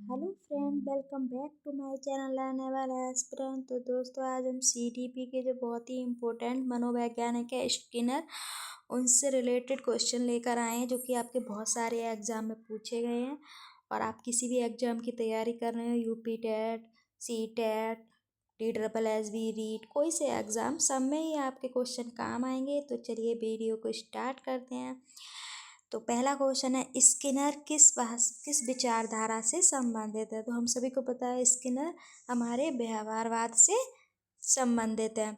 Hello friend, welcome back to my channel learnable aspirant. तो दोस्तों, आज हम सीटीपी के जो बहुत ही इम्पोर्टेंट मनोवैज्ञानिक है स्किनर, उनसे रिलेटेड क्वेश्चन लेकर आए हैं जो कि आपके बहुत सारे एग्जाम में पूछे गए हैं। और आप किसी भी एग्जाम की तैयारी कर रहे हो, UP TET, C TET, DSSB, REET, कोई से एग्ज़ाम, सब में ही आपके क्वेश्चन काम आएंगे। तो चलिए वीडियो को स्टार्ट करते हैं। तो पहला क्वेश्चन है, स्किनर किस विचारधारा से संबंधित है। तो हम सभी को पता है स्किनर हमारे व्यवहारवाद से संबंधित है।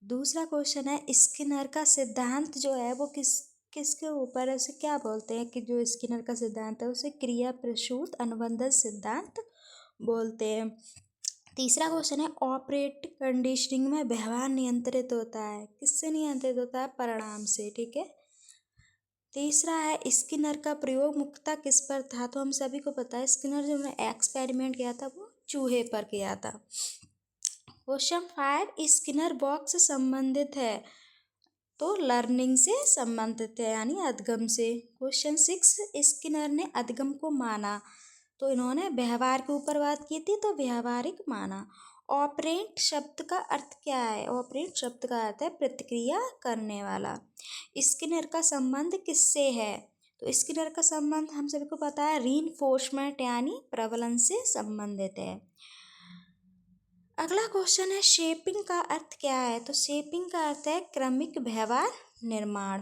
दूसरा क्वेश्चन है, स्किनर का सिद्धांत जो है वो किसके ऊपर है, उसे क्या बोलते हैं। कि जो स्किनर का सिद्धांत है उसे क्रिया प्रसूत अनुबंधन सिद्धांत बोलते हैं। तीसरा क्वेश्चन है, ऑपरेटिव कंडीशनिंग में व्यवहार नियंत्रित होता है, किससे नियंत्रित होता है, परिणाम से। ठीक है। तीसरा है, स्किनर का प्रयोग मुख्यतः किस पर था। तो हम सभी को पता है स्किनर जो ने एक्सपेरिमेंट किया था वो चूहे पर किया था। क्वेश्चन 5, स्किनर बॉक्स से संबंधित है। तो लर्निंग से संबंधित है, यानी अधगम से। क्वेश्चन 6, स्किनर ने अधगम को माना। तो इन्होंने व्यवहार के ऊपर बात की थी, तो व्यवहारिक माना। ऑपरेंट शब्द का अर्थ क्या है। ऑपरेंट शब्द का अर्थ है प्रतिक्रिया करने वाला। स्किनर का संबंध किससे है। तो स्किनर का संबंध हम सभी को पता है रीइंफोर्समेंट यानी प्रबलन से संबंधित है। अगला क्वेश्चन है, शेपिंग का अर्थ क्या है। तो शेपिंग का अर्थ है क्रमिक व्यवहार निर्माण।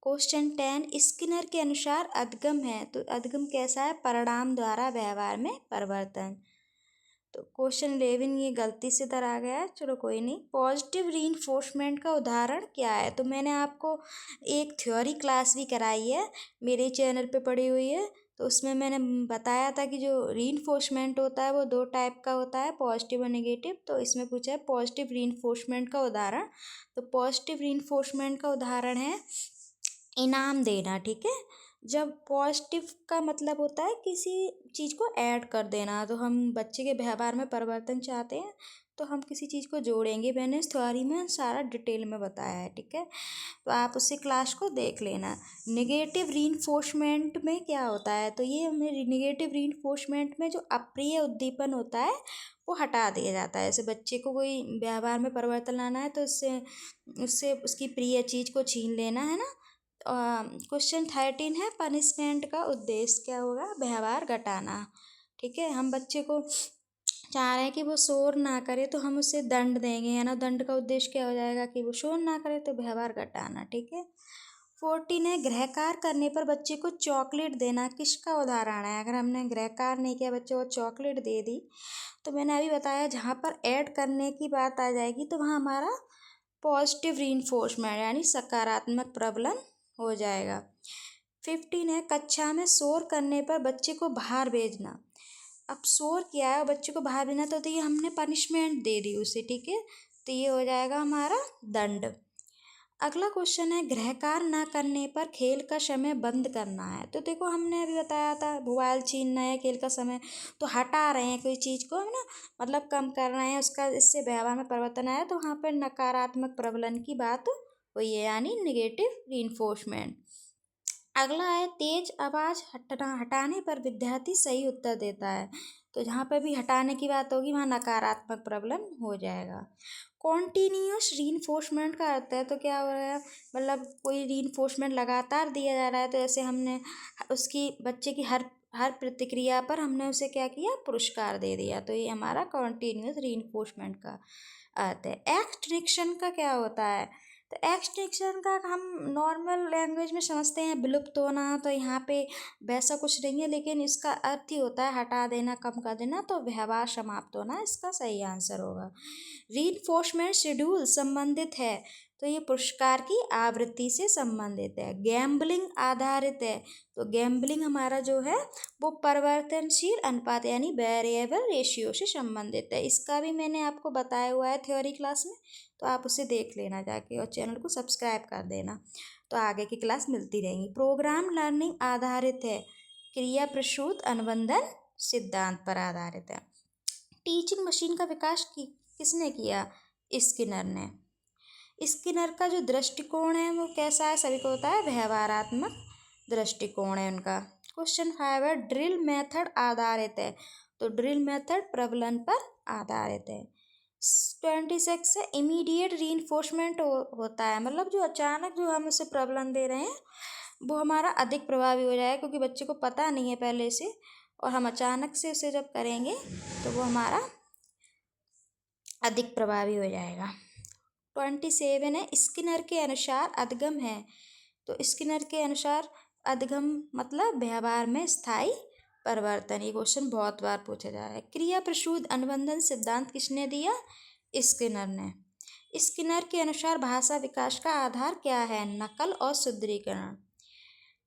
क्वेश्चन 10, स्किनर के अनुसार अधगम है। तो अधगम कैसा है, परिणाम द्वारा व्यवहार में परिवर्तन। तो क्वेश्चन 11 ये गलती से इधर आ गया है, चलो कोई नहीं। पॉजिटिव रीइंफोर्समेंट का उदाहरण क्या है। तो मैंने आपको एक थ्योरी क्लास भी कराई है, मेरे चैनल पे पड़ी हुई है। तो उसमें मैंने बताया था कि जो रीइंफोर्समेंट होता है वो दो टाइप का होता है, पॉजिटिव और नेगेटिव। तो इसमें पूछा है पॉजिटिव रीइंफोर्समेंट का उदाहरण। तो पॉजिटिव रीइंफोर्समेंट का उदाहरण है इनाम देना। ठीक है। जब पॉजिटिव का मतलब होता है किसी चीज़ को ऐड कर देना। तो हम बच्चे के व्यवहार में परिवर्तन चाहते हैं तो हम किसी चीज़ को जोड़ेंगे। मैंने इस थ्योरी में सारा डिटेल में बताया है। ठीक है। तो आप उसी क्लास को देख लेना। नेगेटिव रीइंफोर्समेंट में क्या होता है। तो ये नेगेटिव रीइंफोर्समेंट में जो अप्रिय उद्दीपन होता है वो हटा दिया जाता है। जैसे बच्चे को कोई व्यवहार में परिवर्तन लाना है तो उससे उससे उसकी प्रिय चीज़ को छीन लेना है ना। क्वेश्चन 13 है, पनिशमेंट का उद्देश्य क्या होगा, व्यवहार घटाना। ठीक है। हम बच्चे को चाह रहे हैं कि वो शोर ना करे तो हम उसे दंड देंगे, है ना। दंड का उद्देश्य क्या हो जाएगा कि वो शोर ना करे, तो व्यवहार घटाना। ठीक है। 14 है, गृहकार करने पर बच्चे को चॉकलेट देना, किसका उदाहरण है। अगर हमने गृहकार नहीं किया, बच्चे को चॉकलेट दे दी, तो मैंने अभी बताया जहाँ पर ऐड करने की बात आ जाएगी तो वहाँ हमारा पॉजिटिव रीइंफोर्समेंट यानी सकारात्मक प्रबलन हो जाएगा। 15 है, कक्षा में शोर करने पर बच्चे को बाहर भेजना। अब शोर किया है और बच्चे को बाहर भेजना, तो ये हमने पनिशमेंट दे दी उसे। ठीक है। तो ये हो जाएगा हमारा दंड। अगला क्वेश्चन है, गृहकार ना करने पर खेल का समय बंद करना है। तो देखो हमने अभी बताया था मोबाइल छीनना है खेल का समय, तो हटा रहे हैं कोई चीज़ को, है ना, मतलब कम कर रहे हैं उसका, इससे व्यवहार में परिवर्तन आया, तो वहाँ पर नकारात्मक प्रबलन की बात हुई है, यानी निगेटिव रीइंफोर्समेंट। अगला है, तेज आवाज़ हटाने पर विद्यार्थी सही उत्तर देता है। तो जहाँ पर भी हटाने की बात होगी वहाँ नकारात्मक प्रबलन हो जाएगा। कॉन्टीन्यूअस रीइंफोर्समेंट का अर्थ है, तो क्या हो रहा है, मतलब कोई रीइंफोर्समेंट लगातार दिया जा रहा है। तो ऐसे हमने उसकी बच्चे की हर हर प्रतिक्रिया पर हमने उसे क्या किया, पुरस्कार दे दिया। तो ये हमारा कॉन्टीन्यूअस रीइंफोर्समेंट का अर्थ है। एक्सटिंक्शन का क्या होता है। तो एक्सटिंक्शन का हम नॉर्मल लैंग्वेज में समझते हैं विलुप्त होना, तो यहाँ पे वैसा कुछ नहीं है, लेकिन इसका अर्थ ही होता है हटा देना, कम कर देना, तो व्यवहार समाप्त होना इसका सही आंसर होगा। रीइंफोर्समेंट शेड्यूल संबंधित है, तो ये पुरस्कार की आवृत्ति से संबंधित है। गैम्बलिंग आधारित है, तो गैम्बलिंग हमारा जो है वो परिवर्तनशील अनुपात यानी वेरिएबल रेशियो से संबंधित है। इसका भी मैंने आपको बताया हुआ है थ्योरी क्लास में, तो आप उसे देख लेना जाके और चैनल को सब्सक्राइब कर देना, तो आगे की क्लास मिलती रहेंगी। प्रोग्राम लर्निंग आधारित है, क्रिया प्रसूत अनुबंधन सिद्धांत पर आधारित है। टीचिंग मशीन का विकास किसने किया, स्किनर ने। स्किनर का जो दृष्टिकोण है वो कैसा है, सभी को होता है व्यवहारात्मक दृष्टिकोण है उनका। क्वेश्चन 5 है ड्रिल मेथड आधारित है, तो ड्रिल मेथड प्रबलन पर आधारित है। 26 है इमीडिएट रीइंफोर्समेंट होता है, मतलब जो अचानक जो हम उसे प्रबलन दे रहे हैं वो हमारा अधिक प्रभावी हो जाएगा, क्योंकि बच्चे को पता नहीं है पहले से, और हम अचानक से उसे जब करेंगे तो वो हमारा अधिक प्रभावी हो जाएगा। 27 है स्किनर के अनुसार अधगम है, तो स्किनर के अनुसार अधगम मतलब व्यवहार में स्थायी परिवर्तन। ये क्वेश्चन बहुत बार पूछा जा रहा है। क्रिया प्रसूत अनुबंधन सिद्धांत किसने दिया? स्किनर ने। स्किनर के अनुसार भाषा विकास का आधार क्या है? नकल और सुदृढ़ीकरण।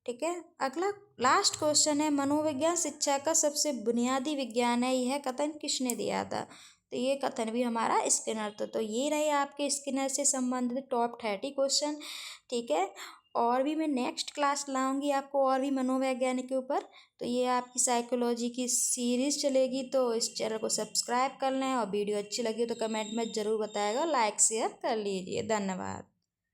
ठीक है, अगला लास्ट क्वेश्चन है मनोविज्ञान शिक्षा का सबसे बुनियादी विज्ञान है, यह कथन किसने दिया था? तो ये कथन भी हमारा स्किनर था। तो ये रहे आपके स्किनर से संबंधित टॉप 30 क्वेश्चन। ठीक है, और भी मैं नेक्स्ट क्लास लाऊंगी आपको और भी मनोवैज्ञानिक के ऊपर। तो ये आपकी साइकोलॉजी की सीरीज चलेगी, तो इस चैनल को सब्सक्राइब कर लें, और वीडियो अच्छी लगी तो कमेंट में ज़रूर बताएगा, लाइक शेयर कर लीजिए। धन्यवाद।